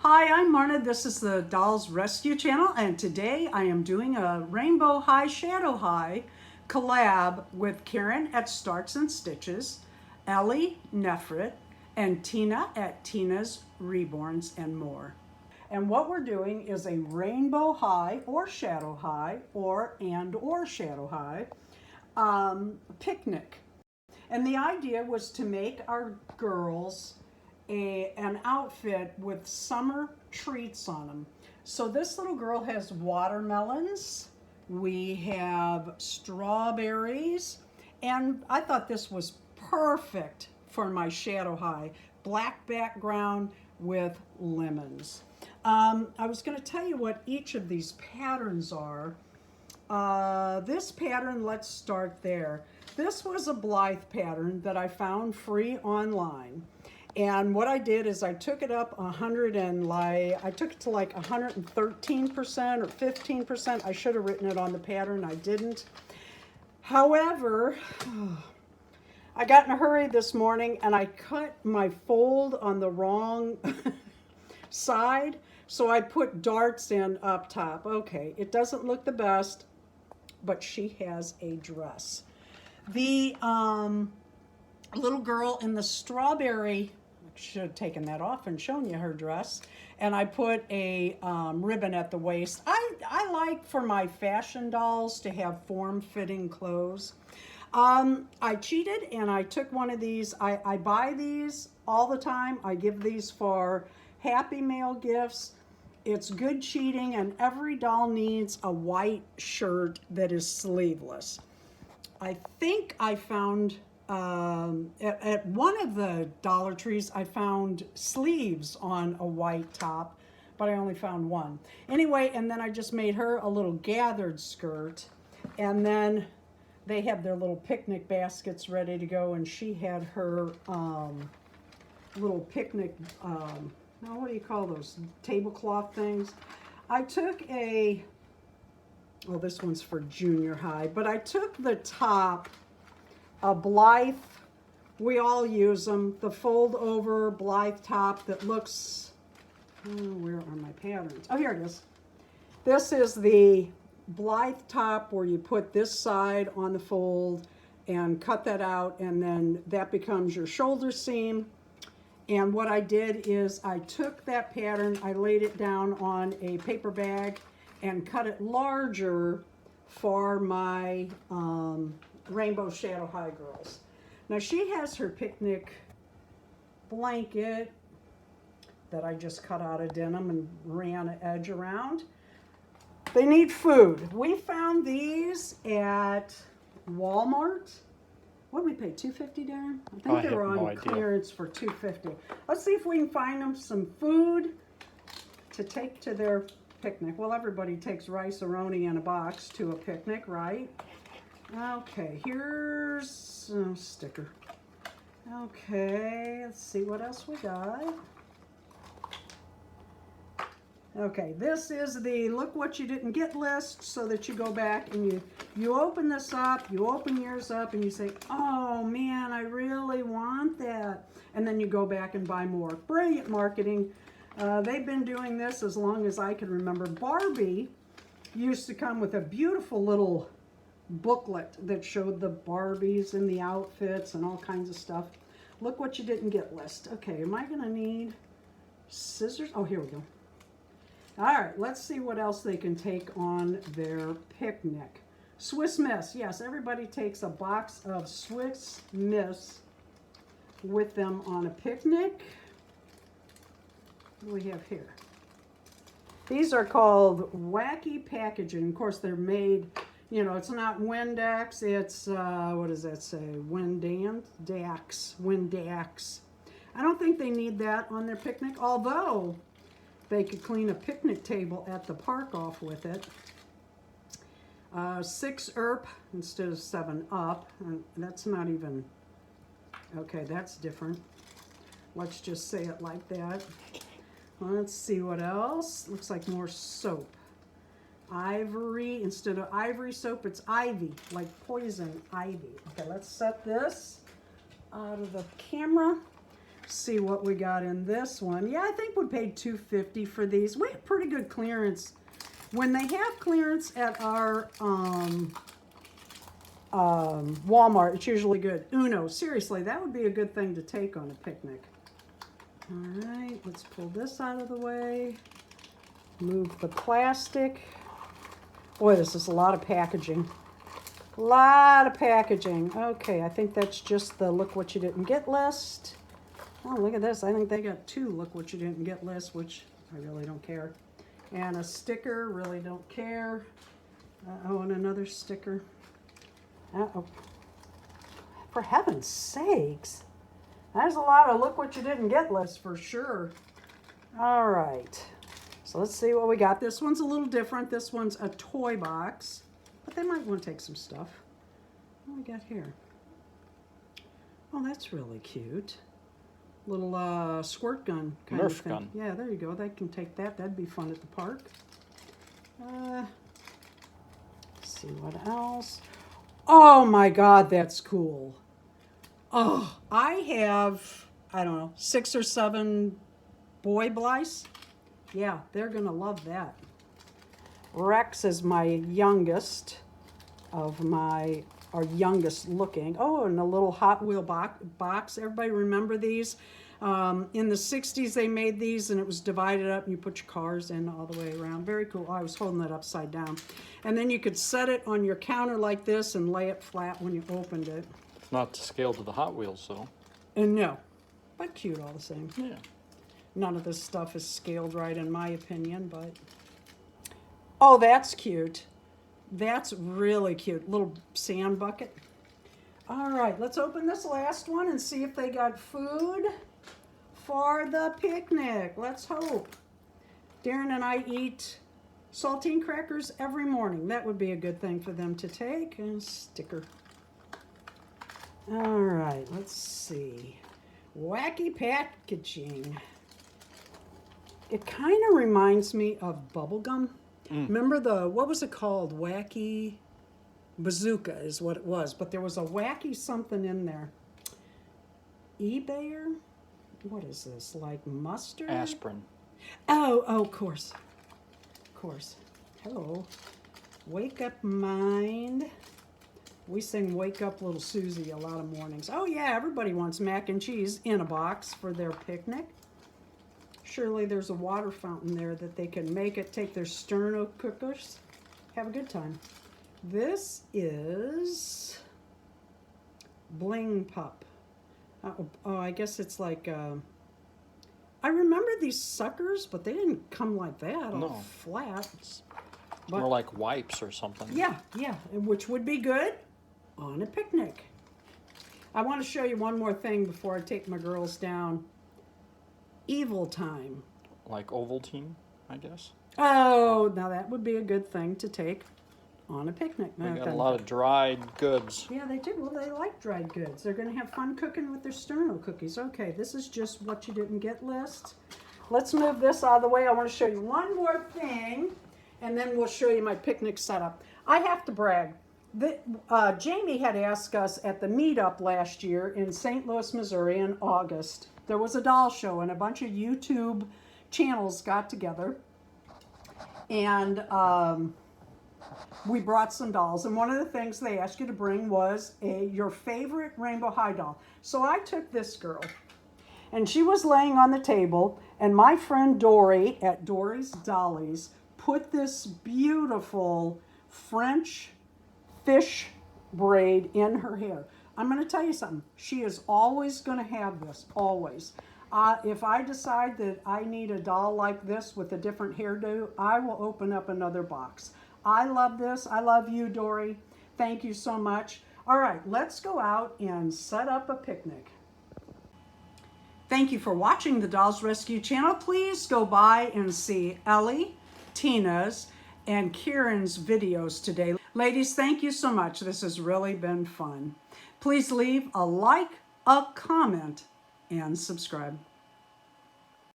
Hi, I'm Marna. This is the Dolls Rescue Channel, and today I am doing a Rainbow High Shadow High collab with Karen at Starts and Stitches, Ellie Nefrit, and Tina at Tina's Reborns and More. And what we're doing is a Rainbow High or Shadow High or Shadow High picnic. And the idea was to make our girls an outfit with summer treats on them. So this little girl has watermelons, we have strawberries, and I thought this was perfect for my shadow high. Black background with lemons. I was going to tell you what each of these patterns are. This pattern, let's start there. This was a Blythe pattern that I found free online. And what I did is I took it up I took it to like 113% or 15%. I should have written it on the pattern, I didn't. However, I got in a hurry this morning and I cut my fold on the wrong side. So I put darts in up top. Okay, it doesn't look the best, but she has a dress. The little girl in the strawberry, should have taken that off and shown you her dress, and I put a ribbon at the waist. I like for my fashion dolls to have form-fitting clothes. I cheated and I took one of these. I buy these all the time. I give these for Happy Mail gifts. It's good cheating, and every doll needs a white shirt that is sleeveless. I think I found at one of the Dollar Trees, I found sleeves on a white top, but I only found one. Anyway, and then I just made her a little gathered skirt, and then they have their little picnic baskets ready to go, and she had her little picnic, what do you call those, tablecloth things. I took this one's for junior high, but I took the top, a Blythe, we all use them, the fold over Blythe top that looks, where are my patterns? Oh, here it is. This is the Blythe top where you put this side on the fold and cut that out, and then that becomes your shoulder seam. And what I did is I took that pattern, I laid it down on a paper bag and cut it larger for my Rainbow Shadow High girls. Now she has her picnic blanket that I just cut out of denim and ran an edge around. They need food. We found these at Walmart. What did we pay, $2.50, Darren? I think they were on clearance for $2.50. Let's see if we can find them some food to take to their picnic. Well, everybody takes rice-a-roni in a box to a picnic, right? Okay, here's a sticker. Okay, let's see what else we got. Okay, this is the look what you didn't get list, so that you go back and you open this up, you open yours up, and you say, oh man, I really want that. And then you go back and buy more. Brilliant marketing. They've been doing this as long as I can remember. Barbie used to come with a beautiful little booklet that showed the Barbies and the outfits and all kinds of stuff. Look what you didn't get list. Okay, am I gonna need scissors? Oh, here we go. All right, let's see what else they can take on their picnic. Swiss Miss. Yes, everybody takes a box of Swiss Miss with them on a picnic. What do we have here? These are called Wacky Packaging. Of course, they're made, you know, it's not Windex, it's, what does that say? Windax. I don't think they need that on their picnic, although they could clean a picnic table at the park off with it. 6 ERP instead of 7 up. And that's not even, okay, that's different. Let's just say it like that. Let's see what else. Looks like more soap. Ivory, instead of ivory soap, it's ivy, like poison ivy. Okay, let's set this out of the camera. See what we got in this one. Yeah, I think we paid $2.50 for these. We have pretty good clearance. When they have clearance at our Walmart, it's usually good. Uno, seriously, that would be a good thing to take on a picnic. All right, let's pull this out of the way. Move the plastic. Boy, this is a lot of packaging. A lot of packaging. Okay, I think that's just the look what you didn't get list. Oh, look at this. I think they got 2 look what you didn't get list, which I really don't care. And a sticker, really don't care. Oh, and another sticker. Uh-oh. For heaven's sakes. There's a lot of look what you didn't get list for sure. All right. So let's see what we got. This one's a little different. This one's a toy box. But they might want to take some stuff. What do we got here? Oh, that's really cute. Little squirt gun kind of thing. Nerf gun. Yeah, there you go. They can take that. That'd be fun at the park. Let's see what else. Oh my God, that's cool. Oh, I have, I don't know, 6 or 7 boy Blythes. Yeah, they're going to love that. Rex is my youngest of our youngest looking. Oh, and a little Hot Wheel box. Everybody remember these? In the 60s, they made these, and it was divided up, and you put your cars in all the way around. Very cool. Oh, I was holding that upside down. And then you could set it on your counter like this and lay it flat when you opened it. Not to scale to the Hot Wheels, though. And no, but cute all the same. Yeah. None of this stuff is scaled right, in my opinion, but... Oh, that's cute. That's really cute. Little sand bucket. All right, let's open this last one and see if they got food for the picnic. Let's hope. Darren and I eat saltine crackers every morning. That would be a good thing for them to take. And a sticker. All right, let's see. Wacky packaging. It kind of reminds me of bubblegum. Remember what was it called? Wacky Bazooka is what it was. But there was a wacky something in there. eBayer? What is this? Like mustard? Aspirin. Oh, of course. Of course. Hello. Wake up, mind. We sing Wake Up Little Susie a lot of mornings. Oh, yeah, everybody wants mac and cheese in a box for their picnic. Surely there's a water fountain there that they can make it, take their sterno cookers, have a good time. This is Bling Pup. Oh, I guess it's like, I remember these suckers, but they didn't come like that, all flat. It's more like wipes or something. Yeah, yeah, which would be good on a picnic. I want to show you one more thing before I take my girls down. Evil Time. Like Ovaltine, I guess. Oh, now that would be a good thing to take on a picnic. They got a lot of dried goods. Yeah, they do. Well, they like dried goods. They're going to have fun cooking with their sterno cookies. Okay, this is just what you didn't get list. Let's move this out of the way. I want to show you one more thing, and then we'll show you my picnic setup. I have to brag. Jamie had asked us at the meetup last year in St. Louis, Missouri in August. There was a doll show, and a bunch of YouTube channels got together, and we brought some dolls. And one of the things they asked you to bring was your favorite Rainbow High doll. So I took this girl, and she was laying on the table, and my friend Dory at Dory's Dollies put this beautiful French fish braid in her hair. I'm going to tell you something. She is always going to have this, always. If I decide that I need a doll like this with a different hairdo, I will open up another box. I love this. I love you, Dory. Thank you so much. All right, let's go out and set up a picnic. Thank you for watching the Dolls Rescue channel. Please go by and see Ellie, Tina's, and Kieran's videos today. Ladies, thank you so much. This has really been fun. Please leave a like, a comment, and subscribe.